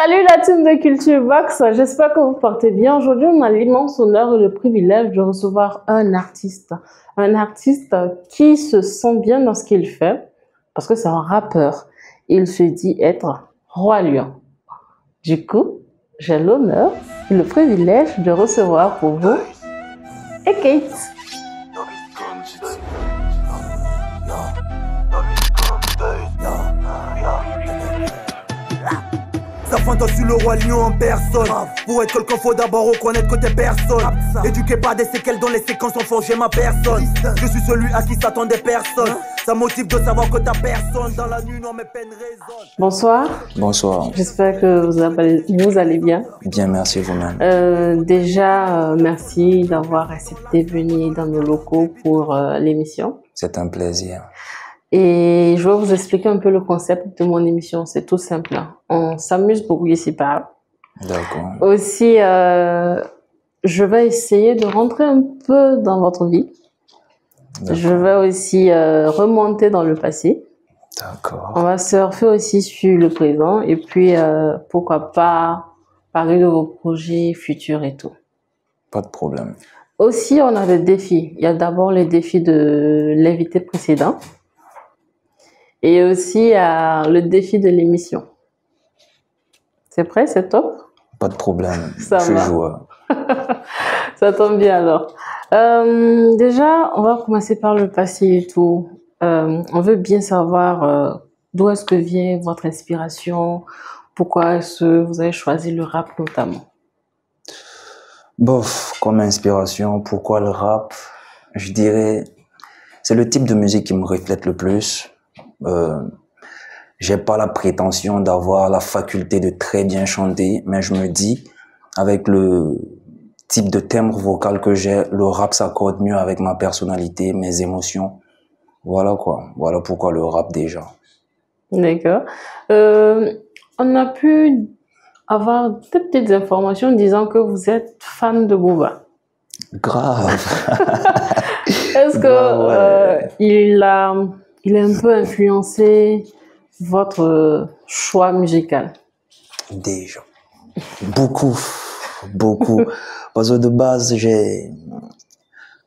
Salut la team de Culture Box, j'espère que vous portez bien. Aujourd'hui, on a l'immense honneur et le privilège de recevoir un artiste qui se sent bien dans ce qu'il fait, parce que c'est un rappeur. Il se dit être Roi Lion. Du coup, j'ai l'honneur et le privilège de recevoir pour vous Kate. Ça fantôme sur le roi lion en personne. Pour être quelqu'un, faut d'abord reconnaître que t'es personne. Éduqué par des séquelles dont les séquences ont forgé ma personne. Je suis celui à qui s'attendait personne. Ça motive de savoir que ta personne dans la nuit, non mes peines résonnent. Bonsoir. Bonsoir. J'espère que vous allez bien. Bien, merci vous-même. Déjà, merci d'avoir accepté de venir dans nos locaux pour l'émission. C'est un plaisir. Et je vais vous expliquer un peu le concept de mon émission. C'est tout simple. On s'amuse beaucoup ici-bas. D'accord. Aussi, je vais essayer de rentrer un peu dans votre vie. Je vais aussi remonter dans le passé. D'accord. On va surfer aussi sur le présent. Et puis, pourquoi pas parler de vos projets futurs et tout. Pas de problème. Aussi, on a des défis. Il y a d'abord les défis de l'invité précédent. Et aussi le défi de l'émission. C'est prêt, c'est top? Pas de problème. Ça je suis va. joueur. Ça tombe bien alors. Déjà, on va commencer par le passé et tout. On veut bien savoir d'où est-ce que vient votre inspiration, pourquoi est-ce que vous avez choisi le rap notamment. Bof, comme inspiration, pourquoi le rap? Je dirais, c'est le type de musique qui me reflète le plus. J'ai pas la prétention d'avoir la faculté de très bien chanter, mais je me dis, avec le type de timbre vocal que j'ai, le rap s'accorde mieux avec ma personnalité, mes émotions. Voilà quoi. Voilà pourquoi le rap déjà. D'accord. On a pu avoir des petites informations disant que vous êtes fan de Booba. Grave. Est-ce que Bah ouais. il a un peu influencé votre choix musical? Déjà. Beaucoup. Beaucoup. Parce que de base,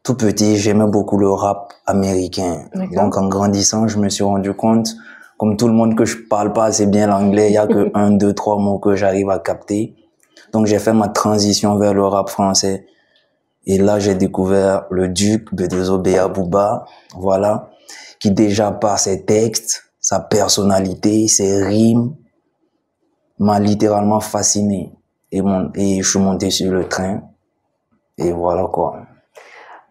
tout petit, j'aimais beaucoup le rap américain. Donc, en grandissant, je me suis rendu compte, comme tout le monde, que je parle pas assez bien l'anglais. Il y a que 1, 2, 3 mots que j'arrive à capter. Donc, j'ai fait ma transition vers le rap français. Et là, j'ai découvert le Duc, B2O, B.A. Booba. Voilà. Qui déjà par ses textes, sa personnalité, ses rimes, m'a littéralement fasciné. Et je suis monté sur le train. Et voilà quoi.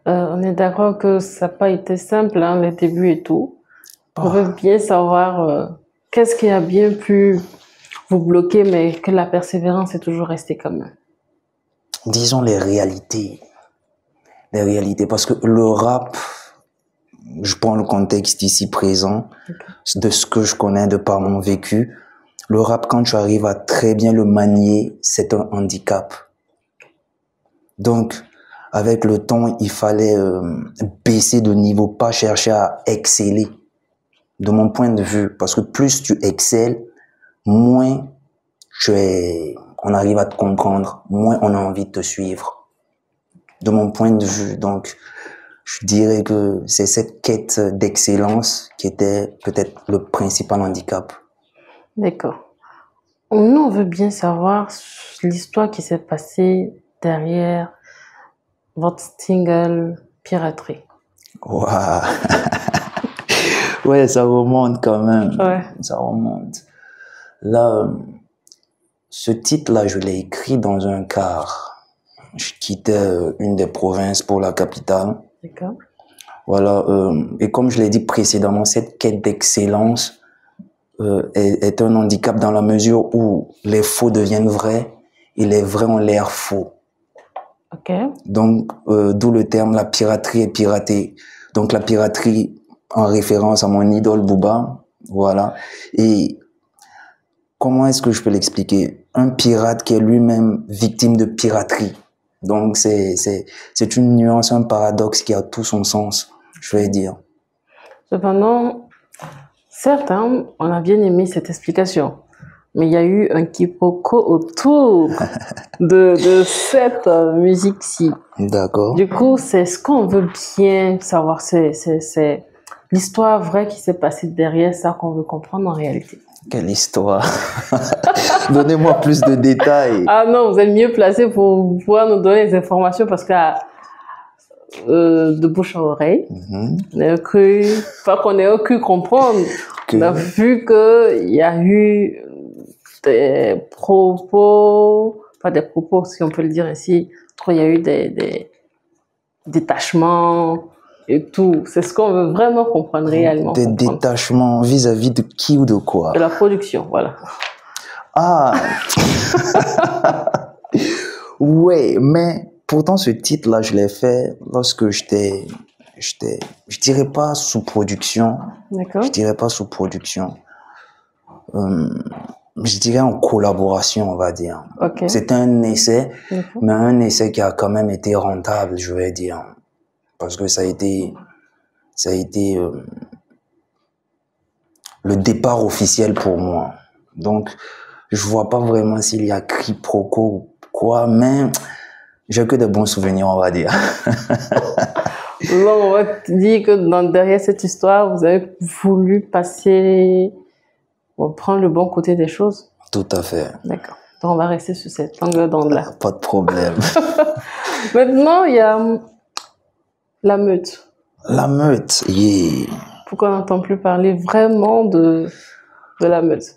On est d'accord que ça n'a pas été simple, hein, les débuts et tout. On veut bien savoir qu'est-ce qui a bien pu vous bloquer, mais que la persévérance est toujours restée quand même. Disons les réalités. Les réalités. Parce que le rap, je prends le contexte ici présent, de ce que je connais de par mon vécu. Le rap, quand tu arrives à très bien le manier, c'est un handicap. Donc, avec le temps, il fallait baisser de niveau, pas chercher à exceller. De mon point de vue, parce que plus tu excelles, moins on arrive à te comprendre, moins on a envie de te suivre. De mon point de vue, donc, je dirais que c'est cette quête d'excellence qui était peut-être le principal handicap. D'accord. Nous, on veut bien savoir l'histoire qui s'est passée derrière votre single Piraterie. Waouh. Ouais, ça remonte quand même. Ouais. Ça remonte. Là, ce titre-là, je l'ai écrit dans un car. Je quittais une des provinces pour la capitale. D'accord. Voilà. Et comme je l'ai dit précédemment, cette quête d'excellence est un handicap dans la mesure où les faux deviennent vrais et les vrais ont l'air faux. Ok. Donc, d'où le terme la piraterie est piratée. Donc, la piraterie en référence à mon idole Booba. Voilà. Et comment est-ce que je peux l'expliquer? Un pirate qui est lui-même victime de piraterie. Donc, c'est une nuance, un paradoxe qui a tout son sens, je vais dire. Cependant, certes, hein, on a bien aimé cette explication. Mais il y a eu un quiproquo autour de cette musique-ci. D'accord. Du coup, c'est ce qu'on veut bien savoir. C'est l'histoire vraie qui s'est passée derrière ça qu'on veut comprendre en réalité. Quelle histoire. Donnez-moi plus de détails. Ah non, vous êtes mieux placé pour pouvoir nous donner les informations parce que de bouche à oreille, on a cru, pas qu'on ait cru comprendre, on a vu qu'il y a eu des propos, pas des propos si on peut le dire ici, il y a eu des détachements et tout. C'est ce qu'on veut vraiment comprendre réellement. Des détachements vis-à-vis de qui ou de quoi? De la production, voilà. Ah. Ouais, mais pourtant ce titre-là, je l'ai fait lorsque je dirais pas sous production. D'accord. Je dirais pas sous production. Je dirais en collaboration, on va dire. Okay. C'était un essai, mais un essai qui a quand même été rentable, je vais dire. Parce que ça a été le départ officiel pour moi. Donc, je vois pas vraiment s'il y a quiproquo ou quoi, mais j'ai que de bons souvenirs, on va dire. Bon, on va te dire que derrière cette histoire, vous avez voulu passer, prendre le bon côté des choses. Tout à fait. D'accord. Donc, on va rester sur cette longueur d'onde-là. Pas de problème. Maintenant, il y a la meute. La meute, yeah. Pourquoi on n'entend plus parler vraiment de la meute?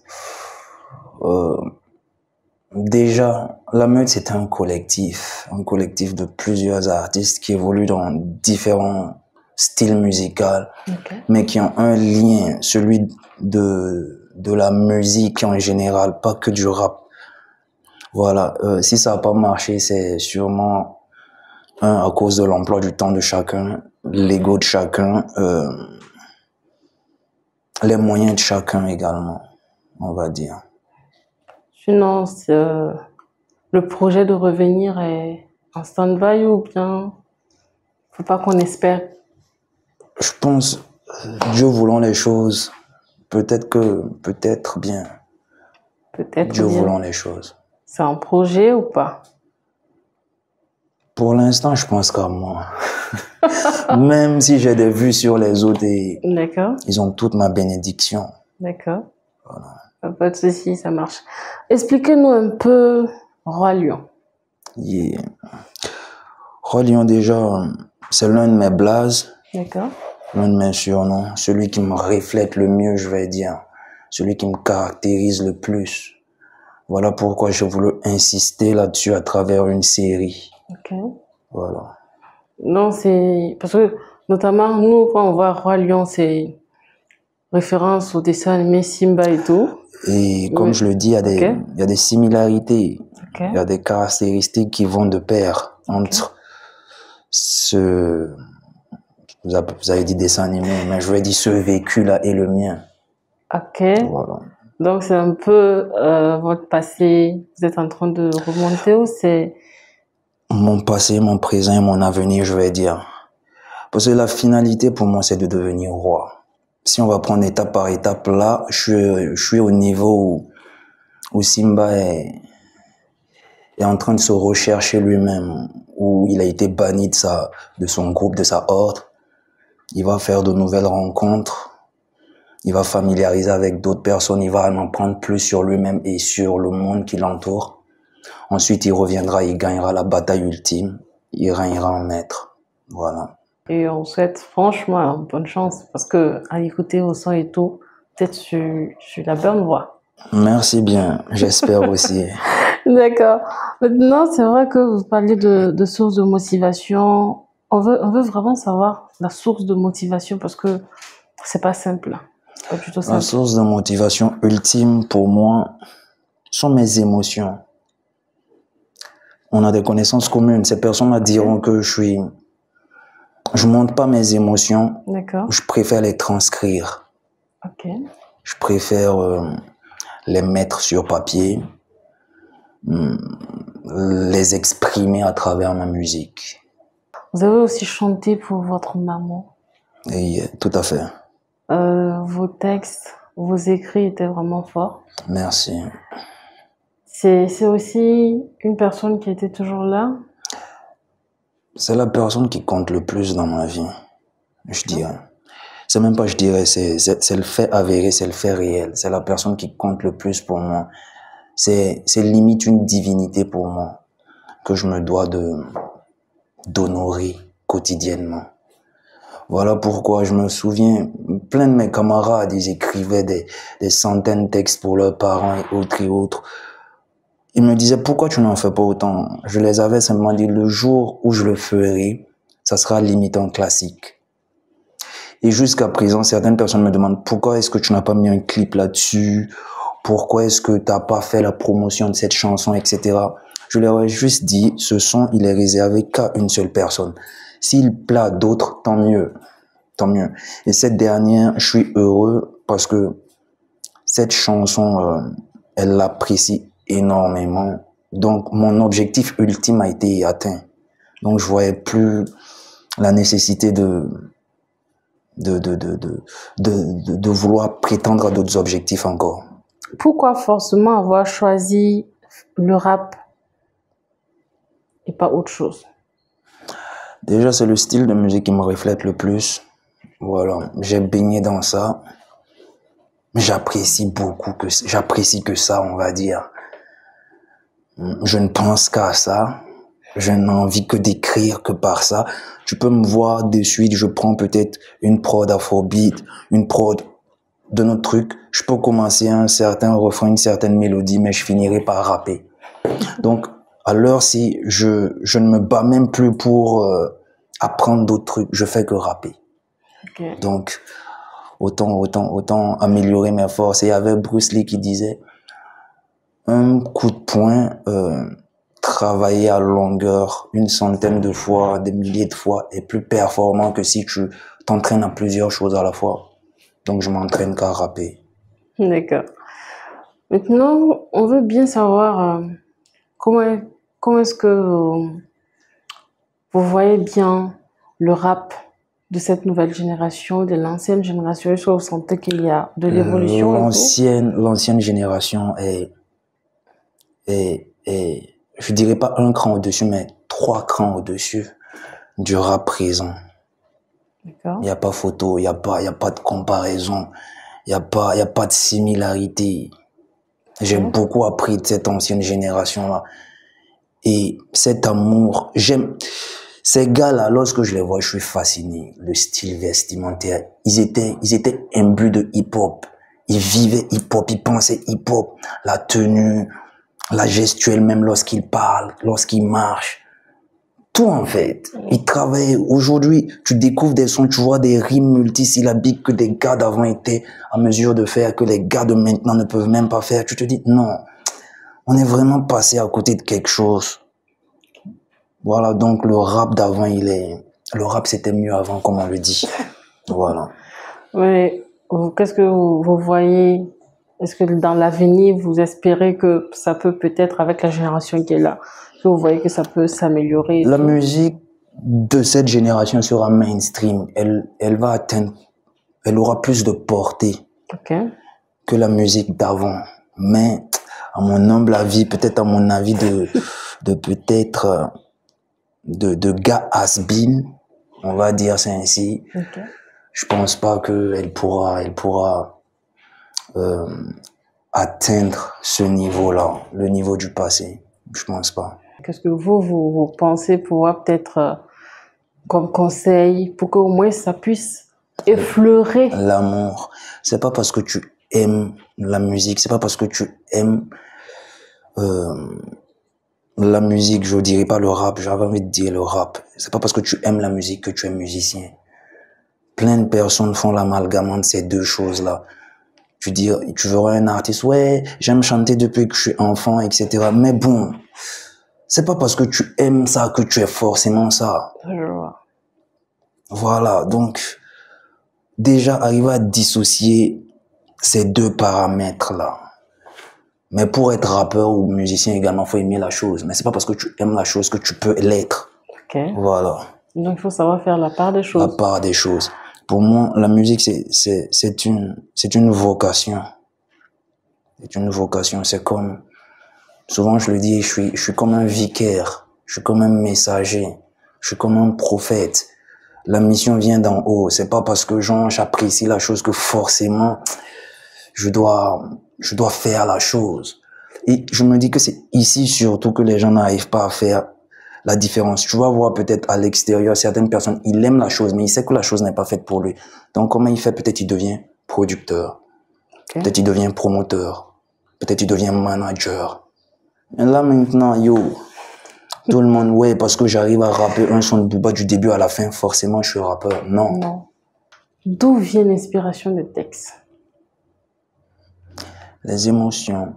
Déjà, la meute, c'est un collectif de plusieurs artistes qui évoluent dans différents styles musicaux, mais qui ont un lien, celui de la musique en général, pas que du rap. Voilà, si ça n'a pas marché, c'est sûrement à cause de l'emploi du temps de chacun, l'ego de chacun, les moyens de chacun également, on va dire. Sinon, le projet de revenir est en stand-by ou bien faut pas qu'on espère? Je pense, Dieu voulant les choses, peut-être bien. Peut-être Dieu bien. voulant les choses. C'est un projet ou pas? Pour l'instant, je pense qu'à moi. Même si j'ai des vues sur les autres et ils ont toute ma bénédiction. D'accord. Voilà. Pas de souci, ça marche. Expliquez-nous un peu Roi Lion. Yeah. Roi Lion, déjà, c'est l'un de mes blazes. D'accord. L'un de mes surnoms. Celui qui me reflète le mieux, je vais dire. Celui qui me caractérise le plus. Voilà pourquoi je voulais insister là-dessus à travers une série. Ok. Voilà. Non, c'est... Parce que, notamment, nous, quand on voit Roi Lion, c'est référence au dessin animé Simba et tout. Et comme je le dis, il y a des similarités. Il y a des caractéristiques qui vont de pair entre vous avez dit dessin animé, mais je vais dire ce vécu-là et le mien. Ok. Voilà. Donc, c'est un peu votre passé, vous êtes en train de remonter ou c'est... Mon passé, mon présent et mon avenir, je vais dire. Parce que la finalité pour moi, c'est de devenir roi. Si on va prendre étape par étape, là, je suis au niveau où Simba est en train de se rechercher lui-même, où il a été banni de son groupe, de sa horde. Il va faire de nouvelles rencontres. Il va familiariser avec d'autres personnes. Il va en apprendre plus sur lui-même et sur le monde qui l'entoure. Ensuite, il reviendra, il gagnera la bataille ultime. Il régnera en maître. Voilà. Et on souhaite franchement bonne chance parce que à écouter au son et tout, peut-être sur la bonne voie. Merci bien, j'espère aussi. D'accord. Maintenant, c'est vrai que vous parliez de source de motivation. On veut vraiment savoir la source de motivation parce que c'est pas simple. Pas du tout simple. La source de motivation ultime pour moi sont mes émotions. On a des connaissances communes. Ces personnes-là diront que je montre pas mes émotions. D'accord. Je préfère les transcrire. Ok. Je préfère les mettre sur papier, les exprimer à travers ma musique. Vous avez aussi chanté pour votre maman. Et, tout à fait. Vos textes, vos écrits étaient vraiment forts. Merci. C'est aussi une personne qui était toujours là? C'est la personne qui compte le plus dans ma vie, je dirais. C'est même pas, je dirais, c'est le fait avéré, c'est le fait réel. C'est la personne qui compte le plus pour moi. C'est limite une divinité pour moi que je me dois d'honorer quotidiennement. Voilà pourquoi je me souviens, plein de mes camarades, ils écrivaient des centaines de textes pour leurs parents et autres et autres. Ils me disaient, pourquoi tu n'en fais pas autant? Je les avais simplement dit, le jour où je le ferai, ça sera limite un classique. Et jusqu'à présent, certaines personnes me demandent, pourquoi est-ce que tu n'as pas mis un clip là-dessus? Pourquoi est-ce que tu n'as pas fait la promotion de cette chanson, etc. Je leur ai juste dit, ce son, il est réservé qu'à une seule personne. S'il plaît à d'autres, tant mieux. Tant mieux. Et cette dernière, je suis heureux parce que cette chanson, elle l'apprécie énormément. Donc, mon objectif ultime a été atteint. Donc, je voyais plus la nécessité de vouloir prétendre à d'autres objectifs encore. Pourquoi forcément avoir choisi le rap et pas autre chose? Déjà, c'est le style de musique qui me reflète le plus. Voilà, j'ai baigné dans ça. J'apprécie que ça, on va dire. Je ne pense qu'à ça. Je n'ai envie que d'écrire que par ça. Tu peux me voir de suite, je prends peut-être une prod afrobeat, une prod de notre truc. Je peux commencer un certain refrain, une certaine mélodie, mais je finirai par rapper. Donc, à l'heure-ci, je ne me bats même plus pour apprendre d'autres trucs. Je fais que rapper. Okay. Donc, autant améliorer mes forces. Et il y avait Bruce Lee qui disait, un coup de poing, travailler à longueur, une centaine de fois, des milliers de fois, est plus performant que si tu t'entraînes à plusieurs choses à la fois. Donc, je m'entraîne qu'à rapper. D'accord. Maintenant, on veut bien savoir comment est-ce que vous voyez bien le rap de cette nouvelle génération, de l'ancienne génération. Est-ce que vous sentez qu'il y a de l'évolution? L'ancienne génération est, je dirais pas un cran au-dessus, mais 3 crans au-dessus du rap présent. Il n'y a pas photo, il n'y a pas de comparaison, il n'y a pas de similarité. J'ai beaucoup appris de cette ancienne génération-là. Et cet amour, j'aime ces gars-là, lorsque je les vois, je suis fasciné. Le style vestimentaire, ils étaient imbus de hip-hop. Ils vivaient hip-hop, ils pensaient hip-hop. La tenue, la gestuelle même lorsqu'ils parlent, lorsqu'ils marchent. Tout en fait. Ils travaillent. Aujourd'hui, tu découvres des sons, tu vois des rimes multisyllabiques que des gars d'avant étaient en mesure de faire, que les gars de maintenant ne peuvent même pas faire. Tu te dis, non, on est vraiment passé à côté de quelque chose. Voilà, donc le rap d'avant, le rap c'était mieux avant, comme on le dit. Voilà. Mais qu'est-ce que vous voyez? Est-ce que dans l'avenir, vous espérez que ça peut peut-être, avec la génération qui est là, que vous voyez que ça peut s'améliorer? La musique de cette génération sera mainstream. Elle va atteindre, elle aura plus de portée que la musique d'avant. Mais à mon humble avis, peut-être à mon avis de gars has-been, on va dire ça ainsi. Je pense pas qu'elle pourra atteindre ce niveau-là, le niveau du passé. Je pense pas. Qu'est-ce que vous pensez pouvoir peut-être comme conseil pour qu'au moins ça puisse effleurer l'amour? C'est pas parce que tu aimes la musique, c'est pas parce que tu aimes la musique, je dirais pas le rap, j'avais envie de dire le rap. C'est pas parce que tu aimes la musique que tu es musicien. Plein de personnes font l'amalgame de ces deux choses-là. Tu verras un artiste, ouais, j'aime chanter depuis que je suis enfant, etc. Mais bon, c'est pas parce que tu aimes ça que tu es forcément ça. Voilà, donc, déjà, arriver à dissocier ces deux paramètres-là. Mais pour être rappeur ou musicien également, il faut aimer la chose. Mais c'est pas parce que tu aimes la chose que tu peux l'être. Voilà. Donc, il faut savoir faire la part des choses. La part des choses. Pour moi, la musique, c'est une vocation. C'est une vocation. C'est comme, souvent je le dis, je suis comme un vicaire. Je suis comme un messager. Je suis comme un prophète. La mission vient d'en haut. C'est pas parce que j'apprécie la chose que forcément je dois faire la chose. Et je me dis que c'est ici surtout que les gens n'arrivent pas à faire la différence. Tu vas voir peut-être à l'extérieur, certaines personnes, il aime la chose, mais il sait que la chose n'est pas faite pour lui. Donc comment il fait? Peut-être il devient producteur. Okay. Peut-être il devient promoteur. Peut-être il devient manager. Et là maintenant, tout le monde, ouais, parce que j'arrive à rapper un son de Booba du début à la fin, forcément je suis rappeur. Non. Non. D'où vient l'inspiration des textes? Les émotions,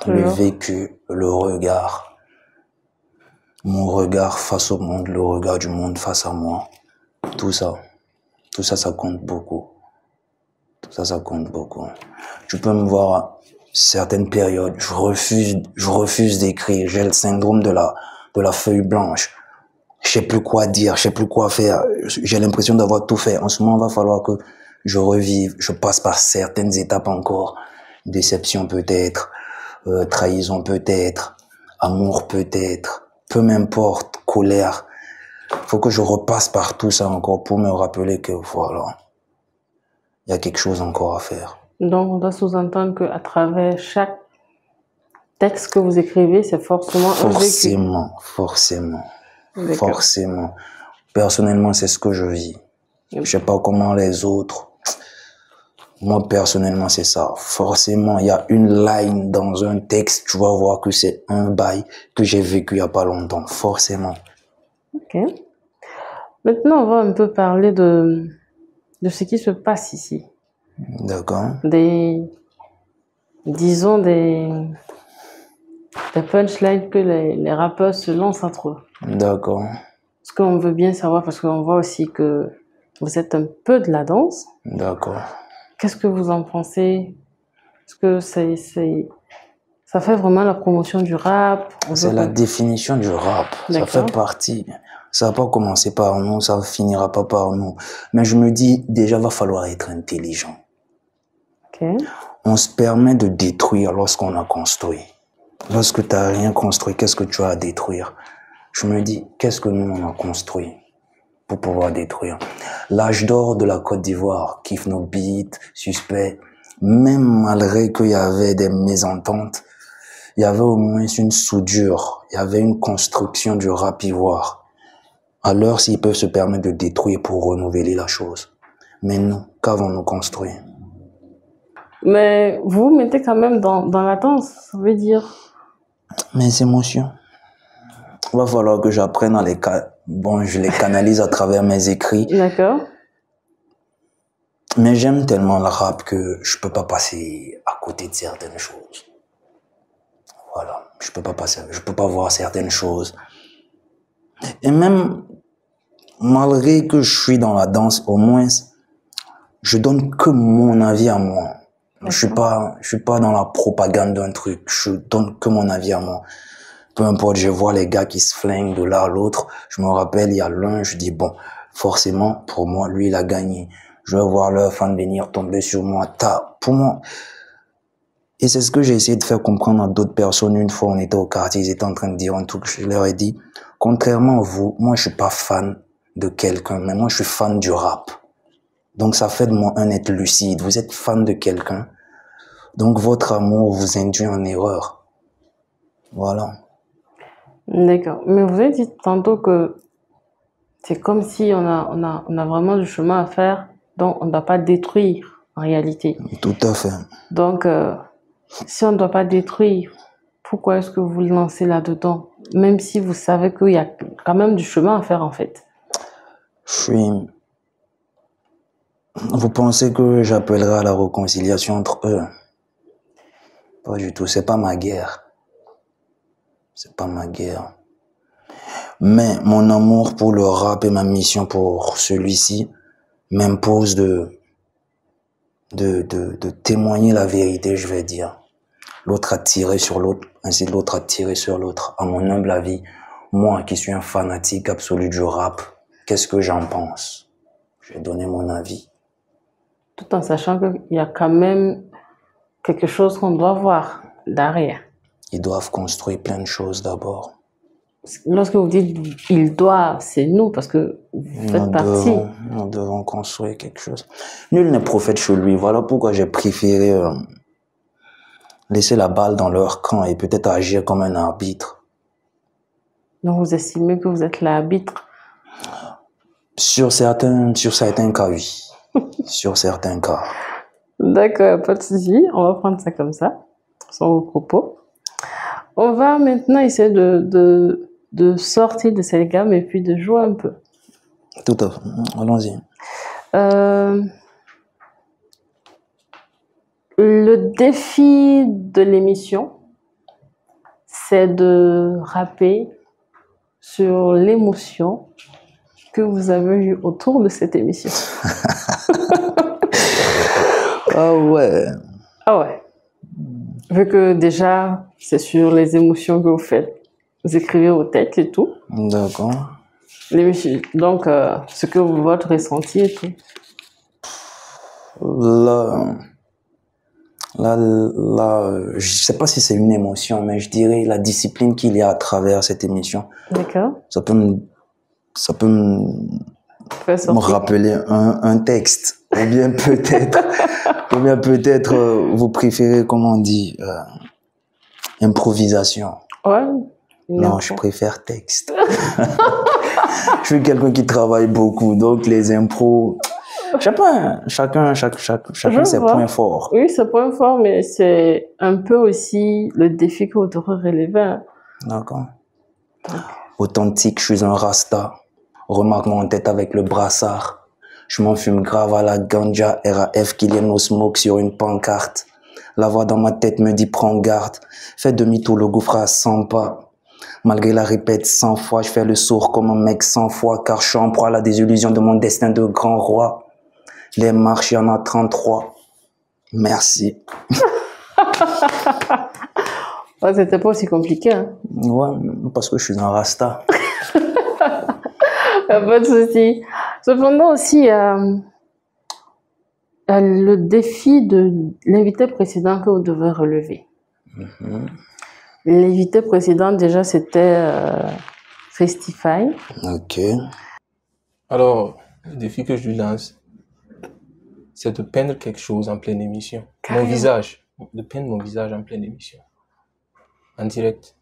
le vécu, le regard. Mon regard face au monde, le regard du monde face à moi. Tout ça, ça compte beaucoup. Tout ça, ça compte beaucoup. Tu peux me voir à certaines périodes, je refuse d'écrire. J'ai le syndrome de la feuille blanche. Je sais plus quoi dire, je sais plus quoi faire. J'ai l'impression d'avoir tout fait. En ce moment, il va falloir que je revive. Je passe par certaines étapes encore. Déception peut-être, trahison peut-être, amour peut-être, peu m'importe, colère. Faut que je repasse par tout ça encore pour me rappeler que voilà, il y a quelque chose encore à faire. Donc, on doit sous-entendre qu'à travers chaque texte que vous écrivez, c'est forcément un vécu. Forcément. Personnellement, c'est ce que je vis. Je sais pas comment les autres. Moi, personnellement, c'est ça. Forcément, il y a une line dans un texte, tu vas voir que c'est un bail que j'ai vécu il y a pas longtemps. Forcément. Ok. Maintenant, on va un peu parler de ce qui se passe ici. D'accord. Disons des punchlines que les rappeurs se lancent entre eux. D'accord. Ce qu'on veut bien savoir, parce qu'on voit aussi que vous êtes un peu de la danse. D'accord. Qu'est-ce que vous en pensez? Est-ce que ça fait vraiment la promotion du rap? C'est la définition du rap. Ça fait partie. Ça va pas commencer par nous, ça finira pas par nous. Mais je me dis, déjà, va falloir être intelligent. Okay. On se permet de détruire lorsqu'on a construit. Lorsque tu n'as rien construit, qu'est-ce que tu as à détruire? Je me dis, qu'est-ce que nous, on a construit pour pouvoir détruire? L'âge d'or de la Côte d'Ivoire, Kiffe nos beats, Suspect, même malgré qu'il y avait des mésententes, il y avait au moins une soudure, il y avait une construction du rap ivoire. Alors, s'ils peuvent se permettre de détruire pour renouveler la chose. Mais nous, qu'avons-nous construit? Mais vous vous mettez quand même dans la danse, ça veut dire? Mes émotions. Il va falloir que j'apprenne à les... Bon, je les canalise à travers mes écrits. D'accord. Mais j'aime tellement le rap que je peux pas passer à côté de certaines choses. Voilà. Je peux pas voir certaines choses. Et même, malgré que je suis dans la danse, au moins, je donne que mon avis à moi. Je suis pas dans la propagande d'un truc. Je donne que mon avis à moi. Peu importe, je vois les gars qui se flinguent de l'un à l'autre. Je me rappelle, il y a l'un, je dis, bon, forcément, pour moi, lui, il a gagné. Je vais voir leurs fans venir tomber sur moi. Pour moi. Et c'est ce que j'ai essayé de faire comprendre à d'autres personnes. Une fois, on était au quartier, ils étaient en train de dire un truc. Je leur ai dit, contrairement à vous, moi, je suis pas fan de quelqu'un, mais moi, je suis fan du rap. Donc, ça fait de moi un être lucide. Vous êtes fan de quelqu'un. Donc, votre amour vous induit en erreur. Voilà. D'accord. Mais vous avez dit tantôt que c'est comme si on a vraiment du chemin à faire, donc on ne doit pas détruire en réalité. Tout à fait. Donc, si on ne doit pas détruire, pourquoi est-ce que vous vous lancez là-dedans? Même si vous savez qu'il y a quand même du chemin à faire en fait. Vous pensez que j'appellerai à la réconciliation entre eux? Pas du tout, c'est pas ma guerre. C'est pas ma guerre. Mais mon amour pour le rap et ma mission pour celui-ci m'impose de témoigner la vérité, je vais dire. L'autre a tiré sur l'autre, ainsi l'autre a tiré sur l'autre. À mon humble avis, moi qui suis un fanatique absolu du rap, qu'est-ce que j'en pense? Je vais donner mon avis. tout en sachant qu'il y a quand même quelque chose qu'on doit voir derrière. Ils doivent construire plein de choses d'abord. Lorsque vous dites ils doivent, c'est nous, parce que vous faites partie. Nous devons construire quelque chose. Nul n'est prophète chez lui. Voilà pourquoi j'ai préféré laisser la balle dans leur camp et peut-être agir comme un arbitre. Donc vous estimez que vous êtes l'arbitre? Sur certains cas, oui. Sur certains cas. D'accord, pas de souci. On va prendre ça comme ça, sans vos propos. On va maintenant essayer de sortir de cette gamme et puis de jouer un peu. Tout à fait. Allons-y. Le défi de l'émission, c'est de rapper sur l'émotion que vous avez eue autour de cette émission. Ah ouais. Ah ouais. Vu que déjà, c'est sur les émotions que vous faites. Vous écrivez vos textes et tout. D'accord. Donc, ce que votre ressenti et tout. Là, je sais pas si c'est une émotion, mais je dirais la discipline qu'il y a à travers cette émission. D'accord. Ça peut me rappeler un texte. Ou bien peut-être, vous préférez, comment on dit, improvisation. Ouais. Non, je préfère texte. Je suis quelqu'un qui travaille beaucoup, donc les impros, je sais pas, chacun ses points forts. Oui, ses points forts, mais c'est un peu aussi le défi que vous devrez relever. D'accord. Authentique, je suis un rasta. Remarque mon tête avec le brassard. Je m'en fume grave à la ganja, RAF, qu'il y ait no smoke sur une pancarte. La voix dans ma tête me dit prends garde. Fais demi-tour, le gouffre à 100 pas. Malgré la répète 100 fois, je fais le sourd comme un mec 100 fois, car je suis en proie à la désillusion de mon destin de grand roi. Les marches, il y en a 33. Merci. Ouais, c'était pas aussi compliqué, hein? Ouais, parce que je suis un rasta. Pas de souci. Cependant aussi, le défi de l'invité précédent que vous devez relever. L'invité précédent, déjà, c'était Festify. Ok. Alors, le défi que je lui lance, c'est de peindre quelque chose en pleine émission. Carrément. Mon visage. De peindre mon visage en pleine émission. En direct.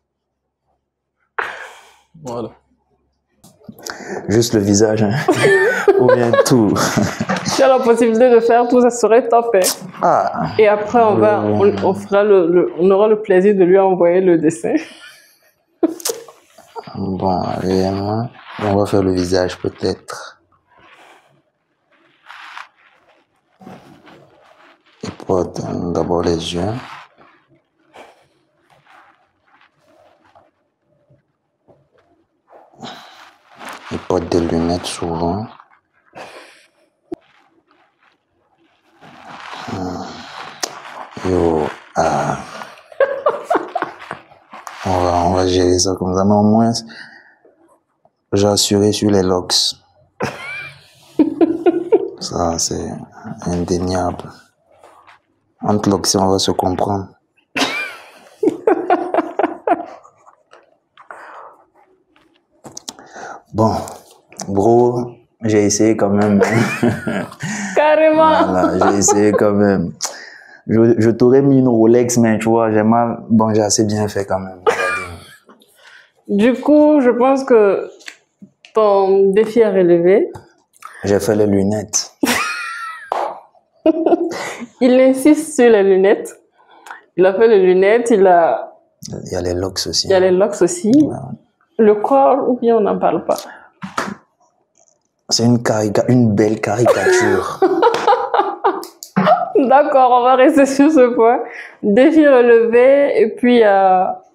Voilà. Juste le visage, hein. Ou bien tout. Si on a la possibilité de faire tout, ça serait top, hein. Ah. Et après, on aura le plaisir de lui envoyer le dessin. Bon, réellement, on va faire le visage peut-être. Et porte d'abord les yeux. Il porte des lunettes souvent. Yo, on va gérer ça comme ça, mais au moins, j'ai assuré sur les locks. Ça, c'est indéniable. Entre locks, on va se comprendre. Bon, bro, j'ai essayé quand même. Carrément. Voilà, j'ai essayé quand même. Je t'aurais mis une Rolex, mais tu vois, j'ai mal. Bon, j'ai assez bien fait quand même. Du coup, je pense que ton défi à relever. J'ai fait les lunettes. Il insiste sur les lunettes. Il a fait les lunettes, il y a les locks aussi. Il y a les locks aussi. Ouais. Le corps, ou bien on n'en parle pas? C'est une belle caricature. D'accord, on va rester sur ce point. Défi relevé, et puis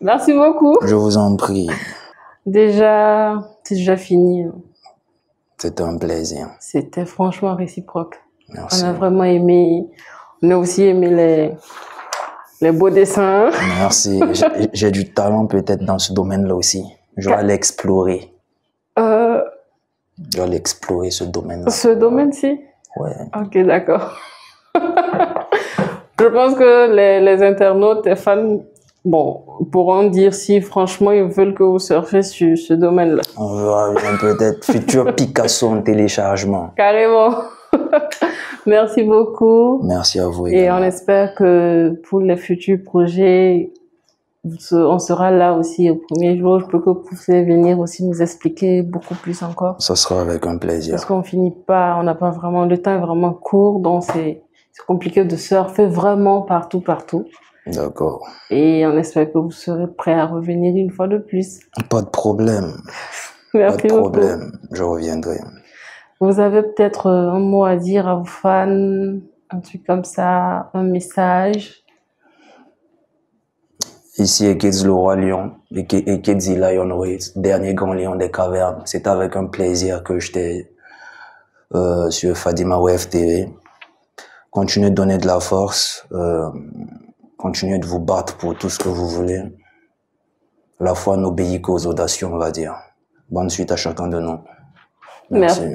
merci beaucoup. Je vous en prie. C'est déjà fini. C'était un plaisir. C'était franchement réciproque. Merci. On a vraiment aimé. On a aussi aimé les beaux dessins. Merci. J'ai du talent peut-être dans ce domaine-là aussi. Je dois l'explorer. Je dois l'explorer, ce domaine-là. Ce domaine-ci? Ouais. Ok, d'accord. Je pense que les internautes, les fans, bon, pourront dire si franchement ils veulent que vous surfez sur ce domaine-là. On verra bien, peut-être futur Picasso en téléchargement. Carrément. Merci beaucoup. Merci à vous Et également. on espère que pour les futurs projets, on sera là aussi au premier jour. Je peux que vous puissiez venir aussi nous expliquer beaucoup plus encore. Ça sera avec un plaisir. Parce qu'on finit pas, on n'a pas vraiment, le temps est vraiment court, donc c'est compliqué de surfer vraiment partout. D'accord. Et on espère que vous serez prêts à revenir une fois de plus. Pas de problème. Merci Pas de beaucoup. problème. Je reviendrai. Vous avez peut-être un mot à dire à vos fans, un truc comme ça, un message. Ici Ekidz le roi lion, Ekidz Lion Race, dernier grand lion des cavernes. C'est avec un plaisir que j'étais sur Fadima Wave TV. Continuez de donner de la force, continuez de vous battre pour tout ce que vous voulez. La foi n'obéit qu'aux audacieux, on va dire. Bonne suite à chacun de nous. Merci.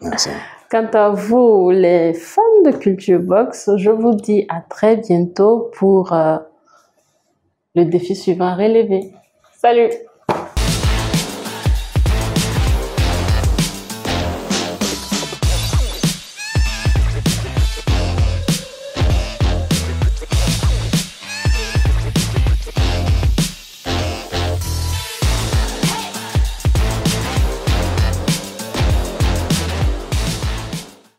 Merci. Quant à vous, les fans de Culture Box, je vous dis à très bientôt pour le défi suivant à relever. Salut!